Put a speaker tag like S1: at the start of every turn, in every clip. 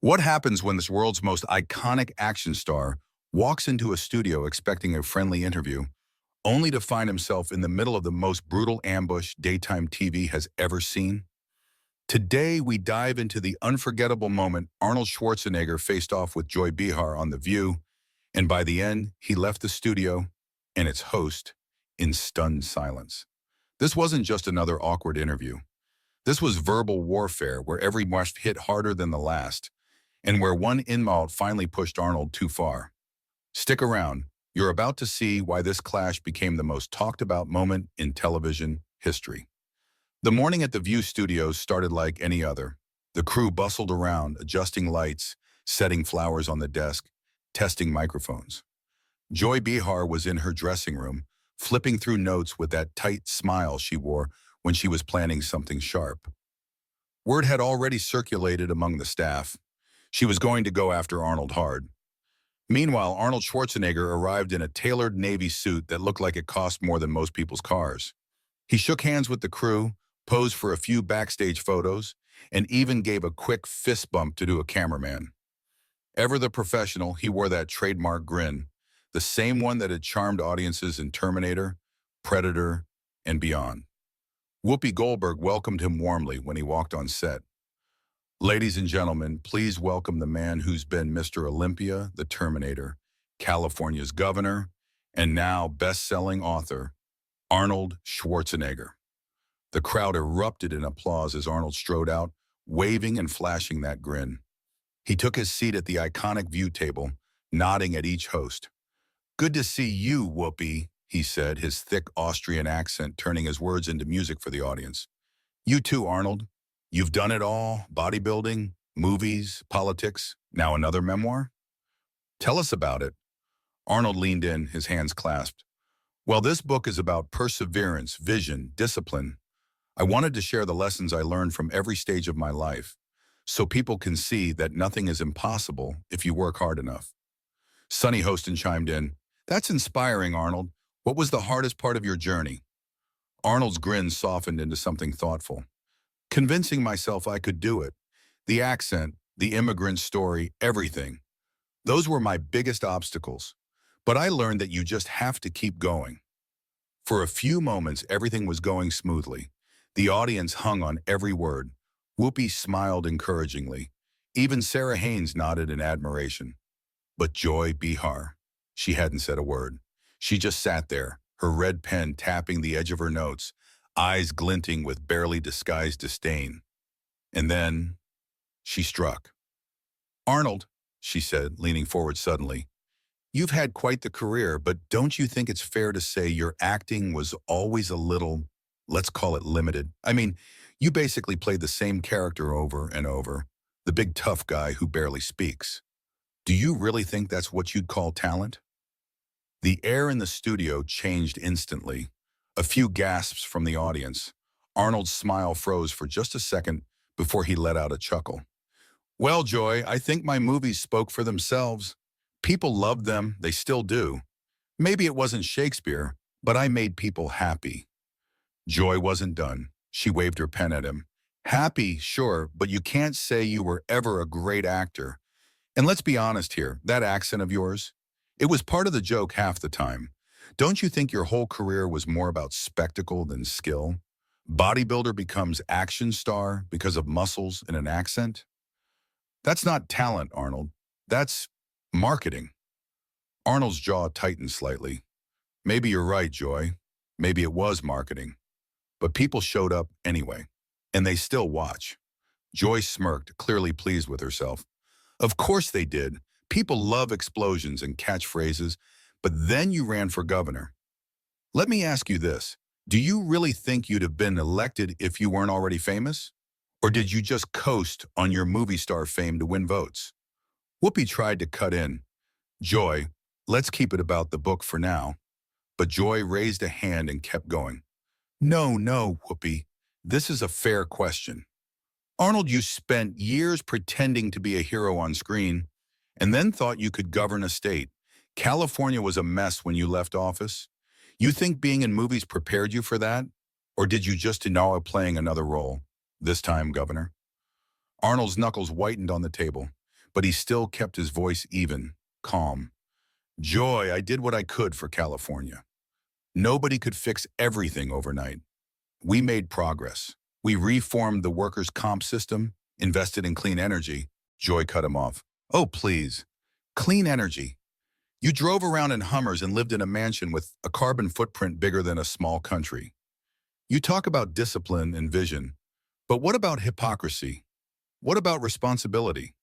S1: What happens when this world's most iconic action star walks into a studio expecting a friendly interview, only to find himself in the middle of the most brutal ambush daytime TV has ever seen? Today, we dive into the unforgettable moment Arnold Schwarzenegger faced off with Joy Behar on The View, and by the end, he left the studio and its host in stunned silence. This wasn't just another awkward interview. This was verbal warfare where every must hit harder than the last, and where one insult finally pushed Arnold too far. Stick around. You're about to see why this clash became the most talked about moment in television history. The morning at the View Studios started like any other. The crew bustled around, adjusting lights, setting flowers on the desk, testing microphones. Joy Behar was in her dressing room, flipping through notes with that tight smile she wore when she was planning something sharp. Word had already circulated among the staff. She was going to go after Arnold hard. Meanwhile, Arnold Schwarzenegger arrived in a tailored Navy suit that looked like it cost more than most people's cars. He shook hands with the crew, posed for a few backstage photos, and even gave a quick fist bump to a cameraman. Ever the professional, he wore that trademark grin, the same one that had charmed audiences in Terminator, Predator, and beyond. Whoopi Goldberg welcomed him warmly when he walked on set. Ladies and gentlemen, please welcome the man who's been Mr. Olympia, the Terminator, California's governor, and now best-selling author, Arnold Schwarzenegger. The crowd erupted in applause as Arnold strode out, waving and flashing that grin. He took his seat at the iconic View table, nodding at each host. "Good to see you, Whoopi," he said, his thick Austrian accent turning his words into music for the audience. "You too, Arnold. You've done it all, bodybuilding, movies, politics, now another memoir? Tell us about it." Arnold leaned in, his hands clasped. "Well, this book is about perseverance, vision, discipline. I wanted to share the lessons I learned from every stage of my life, so people can see that nothing is impossible if you work hard enough." Sonny Hostin chimed in, "That's inspiring, Arnold. What was the hardest part of your journey?" Arnold's grin softened into something thoughtful. "Convincing myself I could do it. The accent, the immigrant story, everything. Those were my biggest obstacles. But I learned that you just have to keep going." For a few moments, everything was going smoothly. The audience hung on every word. Whoopi smiled encouragingly. Even Sarah Haynes nodded in admiration. But Joy Behar, she hadn't said a word. She just sat there, her red pen tapping the edge of her notes, eyes glinting with barely disguised disdain. And then she struck. "Arnold," she said, leaning forward suddenly, "you've had quite the career, but don't you think it's fair to say your acting was always a little, let's call it limited? I mean, you basically played the same character over and over, the big tough guy who barely speaks. Do you really think that's what you'd call talent?" The air in the studio changed instantly. A few gasps from the audience. Arnold's smile froze for just a second before he let out a chuckle. "Well, Joy, I think my movies spoke for themselves. People loved them, they still do. Maybe it wasn't Shakespeare, but I made people happy." Joy wasn't done. She waved her pen at him. "Happy, sure, but you can't say you were ever a great actor. And let's be honest here, that accent of yours, it was part of the joke half the time. Don't you think your whole career was more about spectacle than skill? Bodybuilder becomes action star because of muscles and an accent? That's not talent, Arnold. That's marketing." Arnold's jaw tightened slightly. "Maybe you're right, Joy. Maybe it was marketing. But people showed up anyway, and they still watch." Joy smirked, clearly pleased with herself. "Of course they did. People love explosions and catchphrases, but then you ran for governor. Let me ask you this. Do you really think you'd have been elected if you weren't already famous? Or did you just coast on your movie star fame to win votes?" Whoopi tried to cut in. "Joy, let's keep it about the book for now." But Joy raised a hand and kept going. "No, no, Whoopi. This is a fair question. Arnold, you spent years pretending to be a hero on screen, and then thought you could govern a state. California was a mess when you left office. You think being in movies prepared you for that? Or did you just enjoy playing another role, this time governor?" Arnold's knuckles whitened on the table. but he still kept his voice even, calm. Joy, I did what I could for California. Nobody could fix everything overnight. We made progress. We reformed the workers' comp system, invested in clean energy. Joy cut him off. Oh, please. Clean energy. You drove around in Hummers and lived in a mansion with a carbon footprint bigger than a small country. You talk about discipline and vision, but what about hypocrisy? What about responsibility?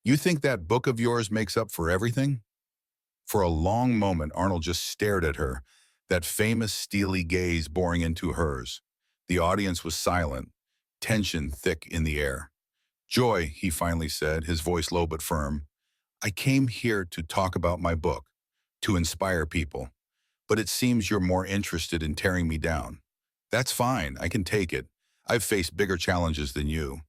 S1: You think that book of yours makes up for everything? For a long moment, Arnold just stared at her, that famous steely gaze boring into hers. The audience was silent, tension thick in the air. Joy, he finally said, his voice low but firm, I came here to talk about my book, to inspire people, but it seems you're more interested in tearing me down. That's fine, I can take it. I've faced bigger challenges than you.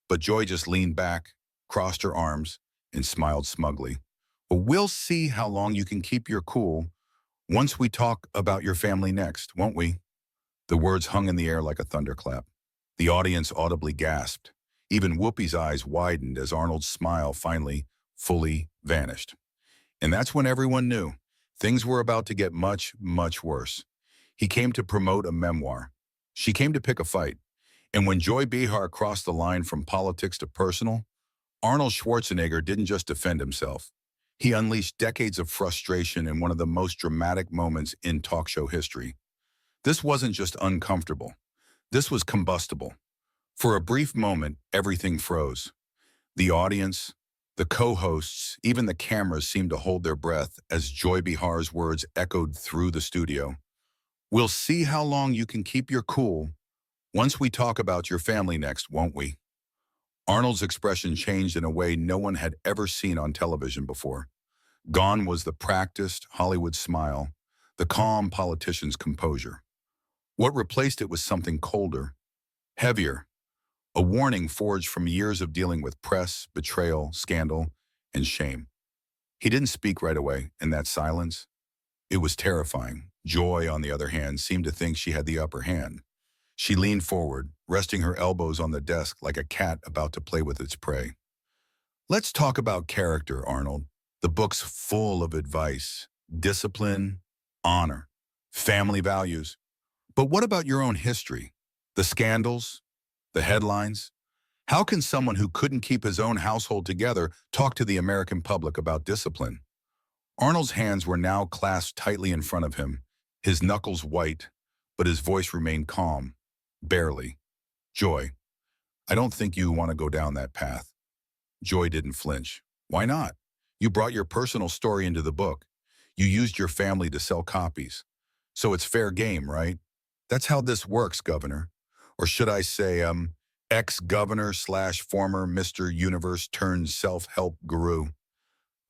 S1: But Joy just leaned back, crossed her arms, and smiled smugly. Well, we'll see how long you can keep your cool once we talk about your family next, won't we? The words hung in the air like a thunderclap. The audience audibly gasped. Even Whoopi's eyes widened as Arnold's smile finally, fully vanished. And that's when everyone knew things were about to get much, much worse. He came to promote a memoir. She came to pick a fight. And when Joy Behar crossed the line from politics to personal, Arnold Schwarzenegger didn't just defend himself. He unleashed decades of frustration in one of the most dramatic moments in talk show history. This wasn't just uncomfortable. This was combustible. For a brief moment, everything froze. The audience, the co-hosts, even the cameras seemed to hold their breath as Joy Behar's words echoed through the studio. We'll see how long you can keep your cool once we talk about your family next, won't we? Arnold's expression changed in a way no one had ever seen on television before. Gone was the practiced Hollywood smile, the calm politician's composure. What replaced it was something colder, heavier, a warning forged from years of dealing with press, betrayal, scandal, and shame. He didn't speak right away, and that silence, it was terrifying. Joy, on the other hand, seemed to think she had the upper hand. She leaned forward, resting her elbows on the desk like a cat about to play with its prey. Let's talk about character, Arnold. The book's full of advice, discipline, honor, family values. But what about your own history? The scandals, the headlines? How can someone who couldn't keep his own household together talk to the American public about discipline? Arnold's hands were now clasped tightly in front of him, his knuckles white, but his voice remained calm. Barely. Joy, I don't think you want to go down that path. Joy didn't flinch. Why not? You brought your personal story into the book. You used your family to sell copies. So it's fair game, right? That's how this works, Governor. Or should I say, ex-governor / former Mr. Universe turned self-help guru.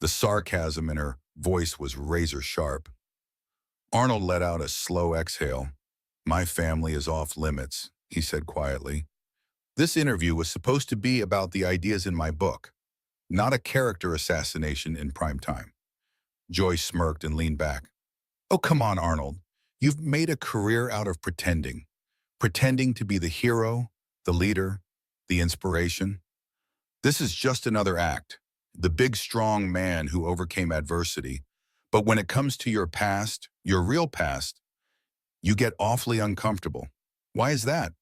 S1: The sarcasm in her voice was razor sharp. Arnold let out a slow exhale. My family is off limits, he said quietly. This interview was supposed to be about the ideas in my book, not a character assassination in prime time. Joy smirked and leaned back. Oh, come on, Arnold. You've made a career out of pretending to be the hero, the leader, the inspiration. This is just another act, the big, strong man who overcame adversity. But when it comes to your past, your real past, you get awfully uncomfortable. Why is that?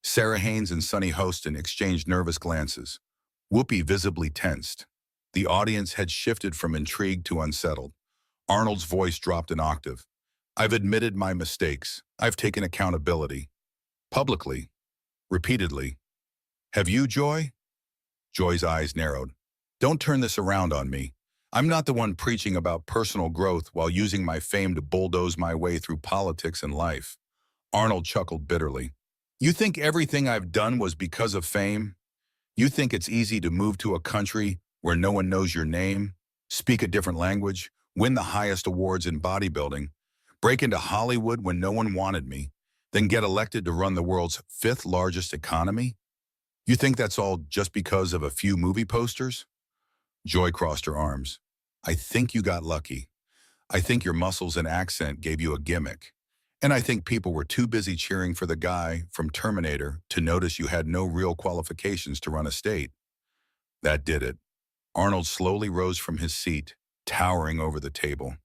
S1: Sarah Haynes and Sonny Hostin exchanged nervous glances. Whoopi visibly tensed. The audience had shifted from intrigued to unsettled. Arnold's voice dropped an octave. I've admitted my mistakes. I've taken accountability. Publicly. Repeatedly. Have you, Joy? Joy's eyes narrowed. Don't turn this around on me. I'm not the one preaching about personal growth while using my fame to bulldoze my way through politics and life. Arnold chuckled bitterly. You think everything I've done was because of fame? You think it's easy to move to a country where no one knows your name, speak a different language, win the highest awards in bodybuilding, break into Hollywood when no one wanted me, then get elected to run the world's 5th largest economy? You think that's all just because of a few movie posters? Joy crossed her arms. I think you got lucky. I think your muscles and accent gave you a gimmick. And I think people were too busy cheering for the guy from Terminator to notice you had no real qualifications to run a state. That did it. Arnold slowly rose from his seat, towering over the table.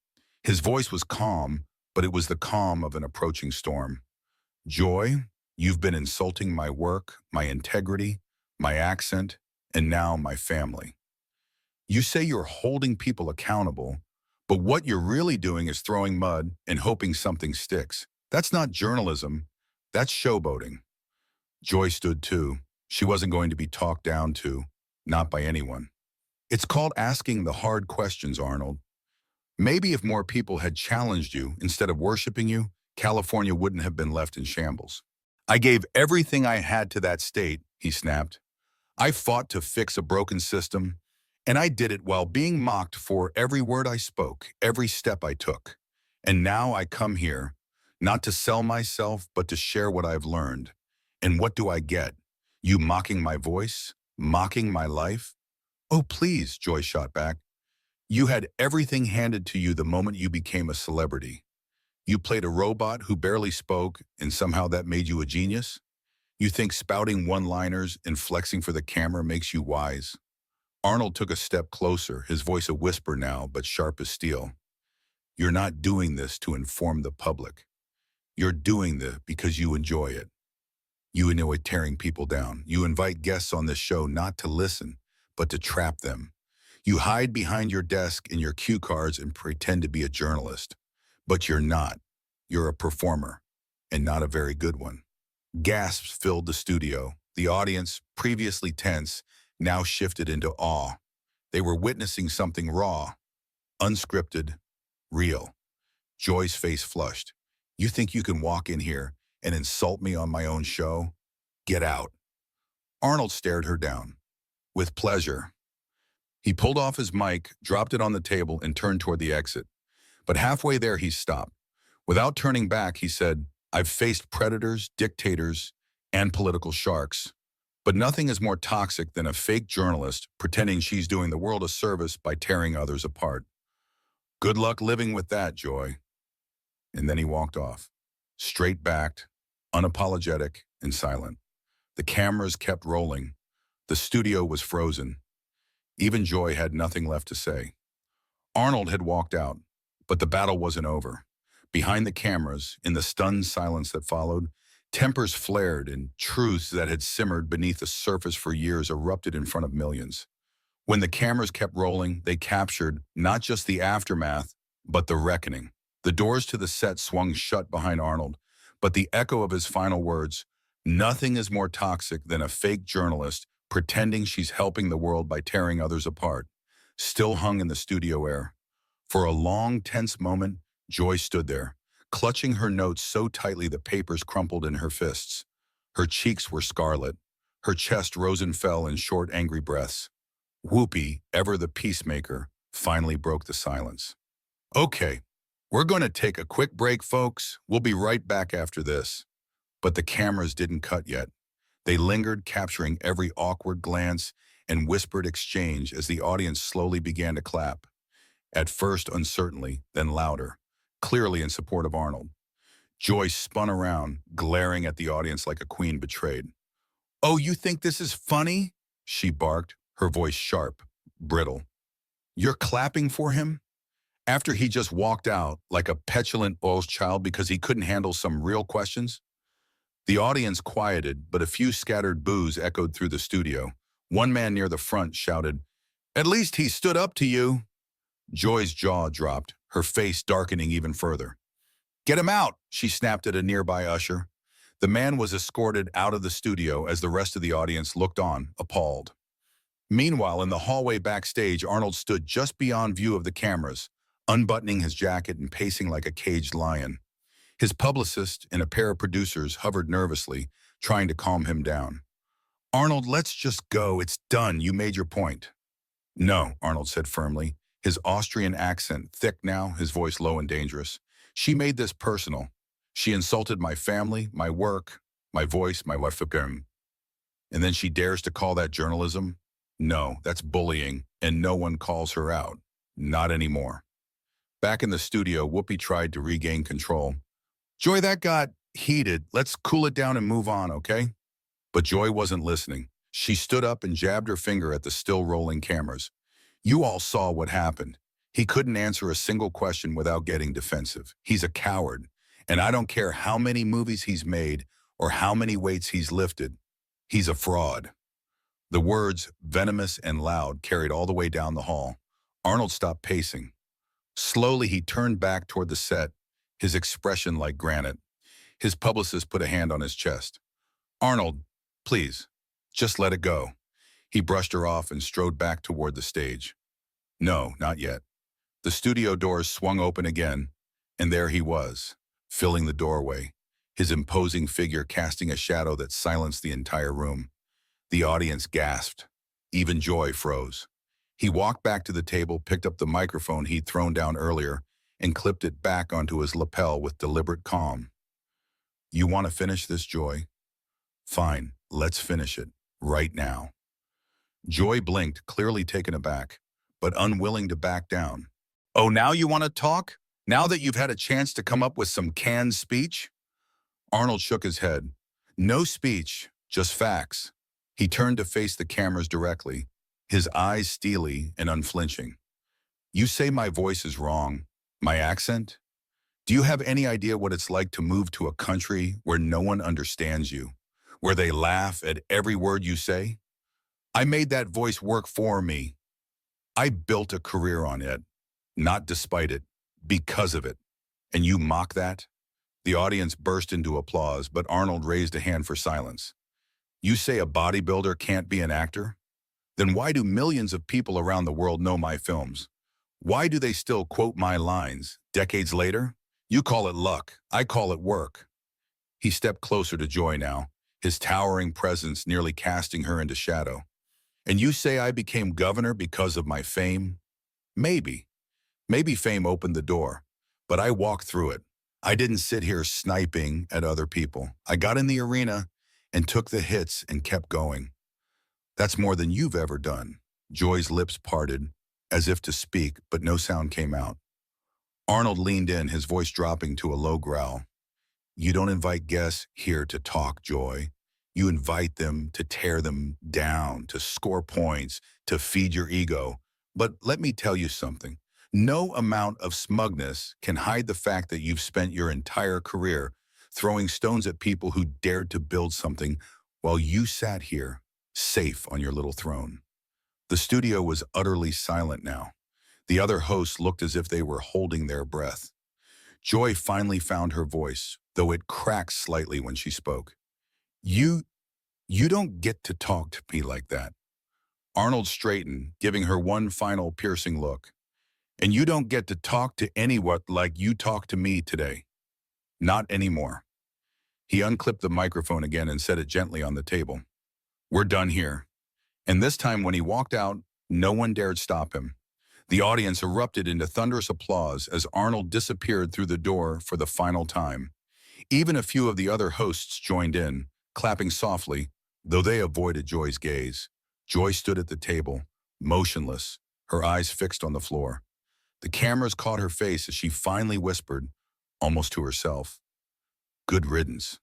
S1: His voice was calm, but it was the calm of an approaching storm. Joy, you've been insulting my work, my integrity, my accent, and now my family. You say you're holding people accountable, but what you're really doing is throwing mud and hoping something sticks. That's not journalism. That's showboating. Joy stood too. She wasn't going to be talked down to, not by anyone. It's called asking the hard questions, Arnold. Maybe if more people had challenged you instead of worshiping you, California wouldn't have been left in shambles. I gave everything I had to that state, he snapped. I fought to fix a broken system, and I did it while being mocked for every word I spoke, every step I took. And now I come here, not to sell myself, but to share what I've learned. And what do I get? You mocking my voice? Mocking my life? Oh, please, Joy shot back. You had everything handed to you the moment you became a celebrity. You played a robot who barely spoke, and somehow that made you a genius? You think spouting one-liners and flexing for the camera makes you wise? Arnold took a step closer, his voice a whisper now, but sharp as steel. You're not doing this to inform the public. You're doing this because you enjoy it. You enjoy tearing people down. You invite guests on this show not to listen, but to trap them. You hide behind your desk and your cue cards and pretend to be a journalist. But you're not. You're a performer, and not a very good one. Gasps filled the studio. The audience, previously tense, now shifted into awe. They were witnessing something raw, unscripted, real. Joy's face flushed. You think you can walk in here and insult me on my own show? Get out. Arnold stared her down. With pleasure. He pulled off his mic, dropped it on the table, and turned toward the exit. But halfway there, he stopped. Without turning back, he said, I've faced predators, dictators, and political sharks. But nothing is more toxic than a fake journalist pretending she's doing the world a service by tearing others apart. Good luck living with that, Joy. And then he walked off, straight-backed, unapologetic, and silent. The cameras kept rolling. The studio was frozen. Even Joy had nothing left to say. Arnold had walked out, but the battle wasn't over. Behind the cameras, in the stunned silence that followed, tempers flared and truths that had simmered beneath the surface for years erupted in front of millions. When the cameras kept rolling, they captured not just the aftermath, but the reckoning. The doors to the set swung shut behind Arnold, but the echo of his final words, nothing is more toxic than a fake journalist pretending she's helping the world by tearing others apart, still hung in the studio air. For a long, tense moment, Joy stood there, clutching her notes so tightly the papers crumpled in her fists. Her cheeks were scarlet. Her chest rose and fell in short, angry breaths. Whoopi, ever the peacemaker, finally broke the silence. Okay, we're going to take a quick break, folks. We'll be right back after this. But the cameras didn't cut yet. They lingered, capturing every awkward glance and whispered exchange as the audience slowly began to clap. At first uncertainly, then louder, clearly in support of Arnold. Joy spun around, glaring at the audience like a queen betrayed. Oh, you think this is funny? She barked, her voice sharp, brittle. You're clapping for him? After he just walked out like a petulant bold child because he couldn't handle some real questions? The audience quieted, but a few scattered boos echoed through the studio. One man near the front shouted, "At least he stood up to you." Joy's jaw dropped, her face darkening even further. "Get him out," she snapped at a nearby usher. The man was escorted out of the studio as the rest of the audience looked on, appalled. Meanwhile, in the hallway backstage, Arnold stood just beyond view of the cameras, unbuttoning his jacket and pacing like a caged lion. His publicist and a pair of producers hovered nervously, trying to calm him down. "Arnold, let's just go. It's done. You made your point." "No," Arnold said firmly, his Austrian accent thick now, his voice low and dangerous. "She made this personal. She insulted my family, my work, my voice, my wife. And then she dares to call that journalism? No, that's bullying, and no one calls her out. Not anymore." Back in the studio, Whoopi tried to regain control. "Joy, that got heated. Let's cool it down and move on, okay?" But Joy wasn't listening. She stood up and jabbed her finger at the still rolling cameras. You all saw what happened. He couldn't answer a single question without getting defensive. He's a coward, and I don't care how many movies he's made or how many weights he's lifted. He's a fraud." The words, venomous and loud, carried all the way down the hall. Arnold stopped pacing. Slowly, he turned back toward the set, his expression like granite. His publicist put a hand on his chest. "Arnold, please, just let it go." He brushed her off and strode back toward the stage. No, not yet. The studio doors swung open again, and there he was, filling the doorway, his imposing figure casting a shadow that silenced the entire room. The audience gasped. Even Joy froze. He walked back to the table, picked up the microphone he'd thrown down earlier, and clipped it back onto his lapel with deliberate calm. "You want to finish this, Joy? Fine, let's finish it, right now." Joy blinked, clearly taken aback, but unwilling to back down. "Oh, now you want to talk? Now that you've had a chance to come up with some canned speech?" Arnold shook his head. "No speech, just facts." He turned to face the cameras directly, his eyes steely and unflinching. "You say my voice is wrong, my accent? Do you have any idea what it's like to move to a country where no one understands you, where they laugh at every word you say? I made that voice work for me. I built a career on it, not despite it, because of it. And you mock that?" The audience burst into applause, but Arnold raised a hand for silence. "You say a bodybuilder can't be an actor? Then why do millions of people around the world know my films? Why do they still quote my lines, decades later? You call it luck, I call it work." He stepped closer to Joy now, his towering presence nearly casting her into shadow. "And you say I became governor because of my fame? Maybe. Maybe fame opened the door, but I walked through it. I didn't sit here sniping at other people. I got in the arena and took the hits and kept going. That's more than you've ever done." Joy's lips parted, as if to speak, but no sound came out. Arnold leaned in, his voice dropping to a low growl. "You don't invite guests here to talk, Joy. You invite them to tear them down, to score points, to feed your ego. But let me tell you something. No amount of smugness can hide the fact that you've spent your entire career throwing stones at people who dared to build something while you sat here, safe on your little throne." The studio was utterly silent now. The other hosts looked as if they were holding their breath. Joy finally found her voice, though it cracked slightly when she spoke. You don't get to talk to me like that." Arnold straightened, giving her one final piercing look. "And you don't get to talk to anyone like you talk to me today. Not anymore." He unclipped the microphone again and set it gently on the table. "We're done here." And this time when he walked out, no one dared stop him. The audience erupted into thunderous applause as Arnold disappeared through the door for the final time. Even a few of the other hosts joined in, clapping softly, though they avoided Joy's gaze. Joy stood at the table, motionless, her eyes fixed on the floor. The cameras caught her face as she finally whispered, almost to herself, "Good riddance."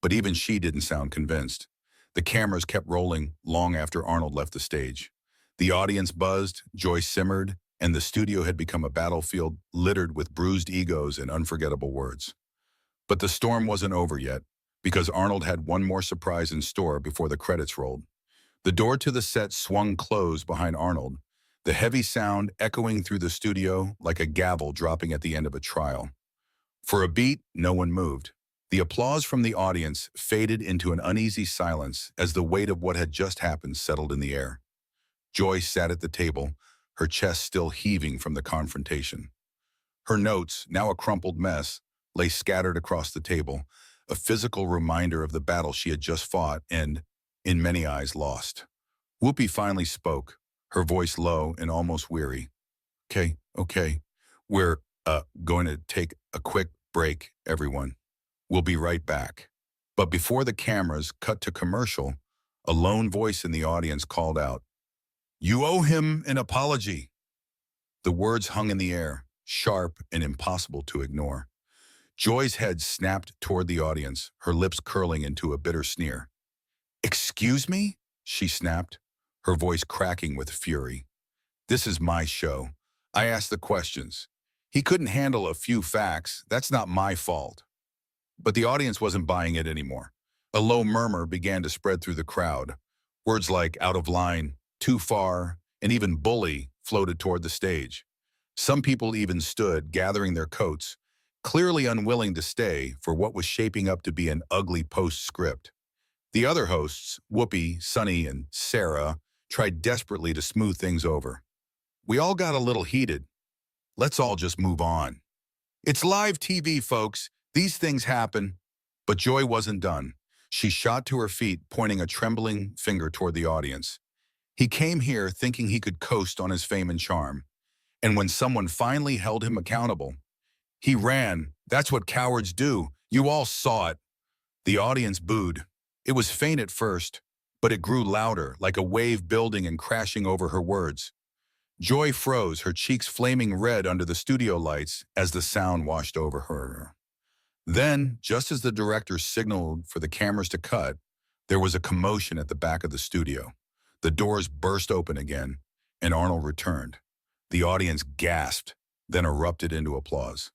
S1: But even she didn't sound convinced. The cameras kept rolling long after Arnold left the stage. The audience buzzed, Joy simmered, and the studio had become a battlefield littered with bruised egos and unforgettable words. But the storm wasn't over yet, because Arnold had one more surprise in store before the credits rolled. The door to the set swung closed behind Arnold, the heavy sound echoing through the studio like a gavel dropping at the end of a trial. For a beat, no one moved. The applause from the audience faded into an uneasy silence as the weight of what had just happened settled in the air. Joy sat at the table, her chest still heaving from the confrontation. Her notes, now a crumpled mess, lay scattered across the table, a physical reminder of the battle she had just fought and, in many eyes, lost. Whoopi finally spoke, her voice low and almost weary. Okay. We're going to take a quick break, everyone. We'll be right back." But before the cameras cut to commercial, a lone voice in the audience called out, "You owe him an apology." The words hung in the air, sharp and impossible to ignore. Joy's head snapped toward the audience, her lips curling into a bitter sneer. "Excuse me?" she snapped, her voice cracking with fury. This is my show. I ask the questions. He couldn't handle a few facts. That's not my fault. But the audience wasn't buying it anymore. A low murmur began to spread through the crowd. Words like out of line, too far, and even bully floated toward the stage. Some people even stood, gathering their coats, clearly unwilling to stay for what was shaping up to be an ugly postscript. The other hosts, Whoopi, Sunny, and Sarah, tried desperately to smooth things over. We all got a little heated. Let's all just move on. It's live TV, folks. These things happen. But Joy wasn't done. She shot to her feet, pointing a trembling finger toward the audience. He came here thinking he could coast on his fame and charm. And when someone finally held him accountable, he ran. That's what cowards do. You all saw it. The audience booed. It was faint at first, but it grew louder, like a wave building and crashing over her words. Joy froze, her cheeks flaming red under the studio lights as the sound washed over her. Then, just as the director signaled for the cameras to cut, there was a commotion at the back of the studio. The doors burst open again, and Arnold returned. The audience gasped, then erupted into applause.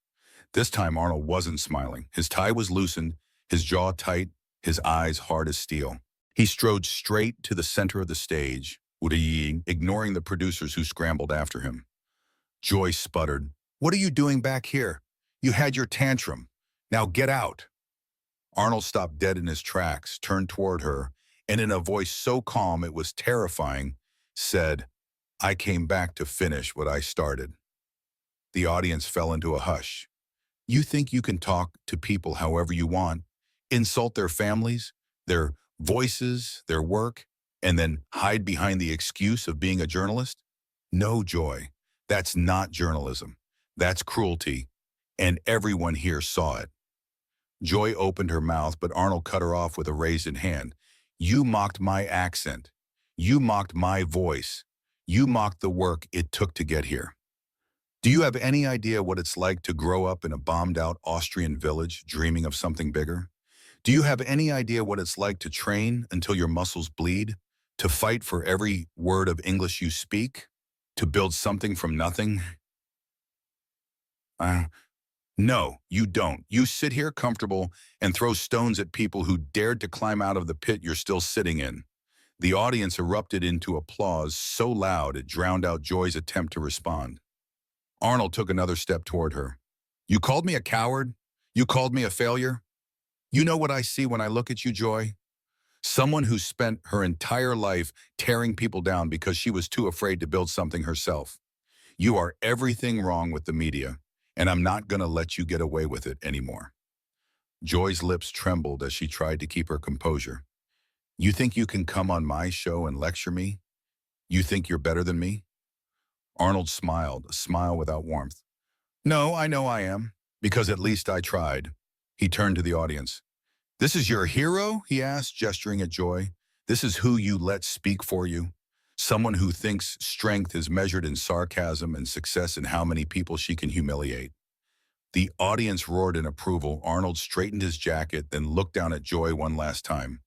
S1: This time Arnold wasn't smiling. His tie was loosened, his jaw tight, his eyes hard as steel. He strode straight to the center of the stage, ignoring the producers who scrambled after him. Joy sputtered, "What are you doing back here? You had your tantrum. Now get out." Arnold stopped dead in his tracks, turned toward her, and in a voice so calm it was terrifying, said, "I came back to finish what I started." The audience fell into a hush. You think you can talk to people however you want, insult their families, their voices, their work, and then hide behind the excuse of being a journalist? No, Joy. That's not journalism. That's cruelty. And everyone here saw it. Joy opened her mouth, but Arnold cut her off with a raised hand. You mocked my accent. You mocked my voice. You mocked the work it took to get here. Do you have any idea what it's like to grow up in a bombed-out Austrian village dreaming of something bigger? Do you have any idea what it's like to train until your muscles bleed? To fight for every word of English you speak? To build something from nothing? No, you don't. You sit here comfortable and throw stones at people who dared to climb out of the pit you're still sitting in. The audience erupted into applause so loud it drowned out Joy's attempt to respond. Arnold took another step toward her. You called me a coward? You called me a failure? You know what I see when I look at you, Joy? Someone who spent her entire life tearing people down because she was too afraid to build something herself. You are everything wrong with the media, and I'm not going to let you get away with it anymore. Joy's lips trembled as she tried to keep her composure. You think you can come on my show and lecture me? You think you're better than me? Arnold smiled, a smile without warmth. No, I know I am, because at least I tried. He turned to the audience. This is your hero? He asked, gesturing at Joy. This is who you let speak for you? Someone who thinks strength is measured in sarcasm and success in how many people she can humiliate. The audience roared in approval. Arnold straightened his jacket, then looked down at Joy one last time.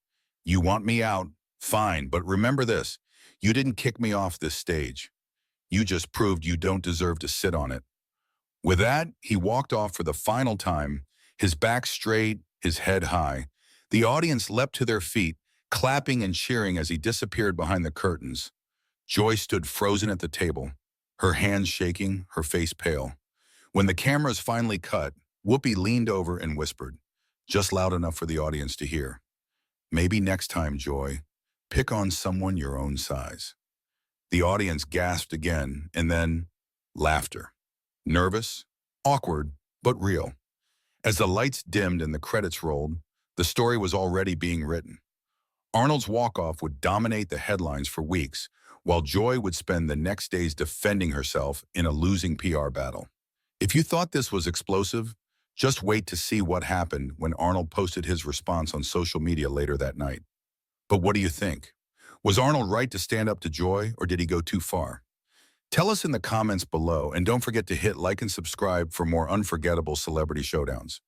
S1: You want me out? Fine, but remember this. You didn't kick me off this stage. You just proved you don't deserve to sit on it. With that, he walked off for the final time, his back straight, his head high. The audience leapt to their feet, clapping and cheering as he disappeared behind the curtains. Joy stood frozen at the table, her hands shaking, her face pale. When the cameras finally cut, Whoopi leaned over and whispered, just loud enough for the audience to hear. Maybe next time, Joy, pick on someone your own size. The audience gasped again, and then laughter. Nervous, awkward, but real. As the lights dimmed and the credits rolled, the story was already being written. Arnold's walk-off would dominate the headlines for weeks, while Joy would spend the next days defending herself in a losing PR battle. If you thought this was explosive, just wait to see what happened when Arnold posted his response on social media later that night. But what do you think? Was Arnold right to stand up to Joy, or did he go too far? Tell us in the comments below, and don't forget to hit like and subscribe for more unforgettable celebrity showdowns.